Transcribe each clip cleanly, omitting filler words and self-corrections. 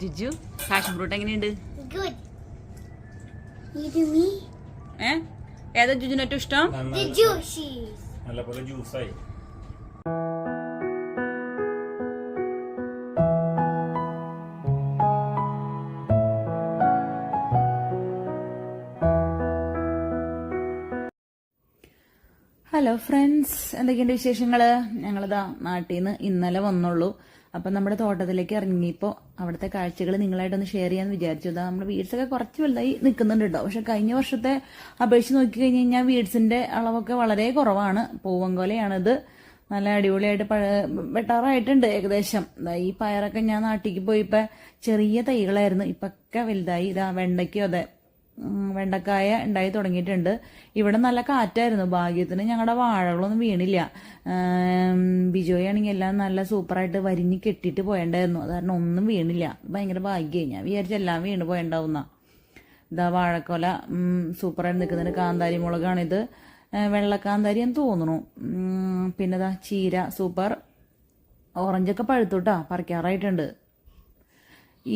Jiju passion fruit എങ്ങനെയുണ്ട്? ഏതാ ജിജുവിന് ഏറ്റവും ഇഷ്ടം? നല്ലപോലെ ജ്യൂസായി. ഹലോ ഫ്രണ്ട്സ്, എന്തൊക്കെയുണ്ട് വിശേഷങ്ങള്? ഞങ്ങളിതാ നാട്ടിൽ നിന്ന് ഇന്നലെ വന്നുള്ളൂ. അപ്പം നമ്മുടെ തോട്ടത്തിലേക്ക് ഇറങ്ങിയപ്പോൾ അവിടുത്തെ കാഴ്ചകൾ നിങ്ങളായിട്ടൊന്ന് ഷെയർ ചെയ്യാന്ന് വിചാരിച്ചു. നമ്മുടെ വീഡ്സൊക്കെ കുറച്ച് വലുതായി നിൽക്കുന്നുണ്ട് കേട്ടോ. പക്ഷെ കഴിഞ്ഞ വർഷത്തെ അപേക്ഷിച്ച് നോക്കി കഴിഞ്ഞ് കഴിഞ്ഞാൽ വീഡ്സിന്റെ അളവൊക്കെ വളരെ കുറവാണ്. പൂവങ്കോലയാണിത്. നല്ല അടിപൊളിയായിട്ട് വെട്ടാറായിട്ടുണ്ട് ഏകദേശം. ഈ പയറൊക്കെ ഞാൻ നാട്ടിലേക്ക് പോയിപ്പോ ചെറിയ തൈകളായിരുന്നു, ഇപ്പൊക്കെ വലുതായി. ഇതാ വെണ്ടയ്ക്കും അതെ, വെണ്ടക്കായ ഉണ്ടായി തുടങ്ങിയിട്ടുണ്ട്. ഇവിടെ നല്ല കാറ്റായിരുന്നു, ഭാഗ്യത്തിന് ഞങ്ങളുടെ വാഴകളൊന്നും വീണില്ല. ബിജോയാണെങ്കിൽ എല്ലാം നല്ല സൂപ്പറായിട്ട് വരിഞ്ഞ് കെട്ടിയിട്ട് പോയണ്ടായിരുന്നു, അത് കാരണം ഒന്നും വീണില്ല. ഭയങ്കര ഭാഗ്യമായി. ഞാൻ വിചാരിച്ച എല്ലാം വീണ് പോയണ്ടാവുന്ന. ഇതാ വാഴക്കൊല സൂപ്പറായിട്ട് നിൽക്കുന്നുണ്ട്. കാന്താരി മുളകാണിത്, വെള്ളക്കാന്താരി എന്ന് തോന്നുന്നു. പിന്നെ ഇതാ ചീര സൂപ്പർ. ഓറഞ്ചൊക്കെ പഴുത്തുട്ടാ, പറിക്കാറായിട്ടുണ്ട്.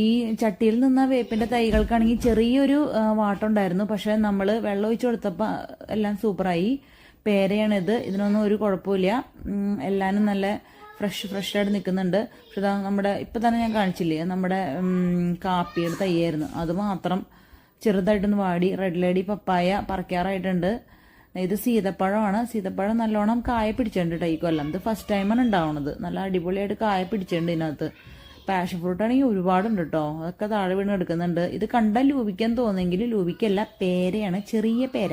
ഈ ചട്ടിയിൽ നിന്ന വേപ്പിന്റെ തൈകൾക്കാണെങ്കിൽ ചെറിയൊരു വാട്ടുണ്ടായിരുന്നു, പക്ഷെ നമ്മൾ വെള്ളം ഒഴിച്ചു കൊടുത്തപ്പോൾ എല്ലാം സൂപ്പറായി. പേരയാണിത്, ഇതിനൊന്നും ഒരു കുഴപ്പമില്ല. എല്ലാനും നല്ല ഫ്രഷായിട്ട് നിൽക്കുന്നുണ്ട്. പക്ഷെ നമ്മുടെ ഇപ്പം തന്നെ ഞാൻ കാണിച്ചില്ലേ, നമ്മുടെ കാപ്പിയുടെ തൈയായിരുന്നു, അത് മാത്രം ചെറുതായിട്ടൊന്ന് വാടി. റെഡ് ലേഡി പപ്പായ പറിക്കാറായിട്ടുണ്ട്. ഇത് സീതപ്പഴമാണ്. സീതപ്പഴം നല്ലോണം കായ പിടിച്ചിട്ടുണ്ട് കേട്ടോ ഈ കൊല്ലം. ഇത് ഫസ്റ്റ് ടൈമാണ് ഉണ്ടാവുന്നത്. നല്ല അടിപൊളിയായിട്ട് കായ പിടിച്ചിട്ടുണ്ട് ഇതിനകത്ത്. പാഷൻ ഫ്രൂട്ട് ആണെങ്കിൽ ഒരുപാടുണ്ട് കേട്ടോ, അതൊക്കെ താഴെ വീണ് എടുക്കുന്നുണ്ട്. ഇത് കണ്ടാൽ ലൂപിക്കാൻ തോന്നെങ്കിൽ ലൂപിക്കല്ല, പേരയാണ്, ചെറിയ പേര.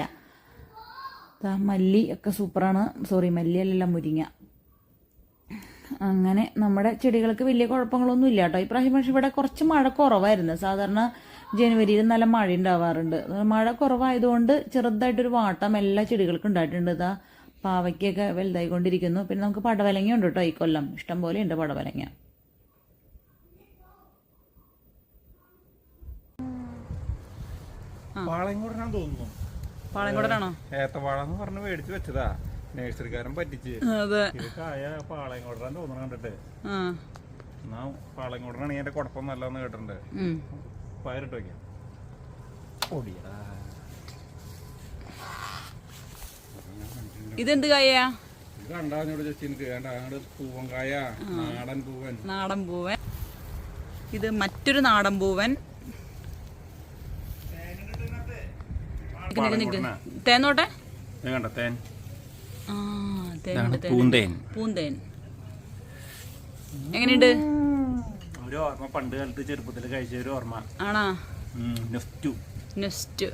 മല്ലി ഒക്കെ സൂപ്പറാണ്. സോറി, മല്ലി അല്ലല്ല, മുരിങ്ങ. അങ്ങനെ നമ്മുടെ ചെടികൾക്ക് വലിയ കുഴപ്പങ്ങളൊന്നും ഇല്ല കേട്ടോ ഇപ്രാവശ്യം. പക്ഷെ ഇവിടെ കുറച്ച് മഴ കുറവായിരുന്നു. സാധാരണ ജനുവരിയിൽ നല്ല മഴ ഉണ്ടാവാറുണ്ട്. മഴ കുറവായതുകൊണ്ട് ചെറുതായിട്ടൊരു വാട്ടം എല്ലാ ചെടികൾക്കും ഉണ്ടായിട്ടുണ്ട്. ഇതാ പാവയ്ക്കൊക്കെ വലുതായിക്കൊണ്ടിരിക്കുന്നു. പിന്നെ നമുക്ക് പടവലങ്ങ ഉണ്ട് കേട്ടോ ഈ കൊല്ലം, ഇഷ്ടം പോലെ ഉണ്ട് പടവലങ്ങ. പാളയംകോടനാന്ന് തോന്നുന്നു. പാളയംകോടനാണോ? ഏത്തവാഴന്ന് പറഞ്ഞ് മേടിച്ചു വെച്ചതാ, നഴ്സറിക്കാരൻ പറ്റിച്ച്. ഇത് കായ പാളയംകോടനാന്ന് തോന്നുന്നു കണ്ടിട്ട്. എന്നാ പാളയംകോടനാണെങ്കിൽ എന്റെ കുഴപ്പം നല്ലതെന്ന് കേട്ടിട്ടുണ്ട്. പയറിട്ട് വയ്ക്കാം. പൊടിയാ. ഇതെന്ത് കായാ? ഇത് കണ്ടാഞ്ഞോട് ചേച്ചി എനിക്ക് വേണ്ട. അങ്ങോട്ട് പൂവൻകായ, നാടൻ പൂവൻ. നാടൻ പൂവൻ. ഇത് മറ്റൊരു നാടൻ പൂവൻ. തേനോട്ടെ തേൻ. പൂന്തേൻ എങ്ങനെയുണ്ട്? ഒരു ഓർമ്മ, പണ്ട് കാലത്ത് ചെറുപ്പത്തിൽ കഴിച്ച ഒരു ഓർമ്മ. ആണോ? നെസ്റ്റു. നെസ്റ്റ്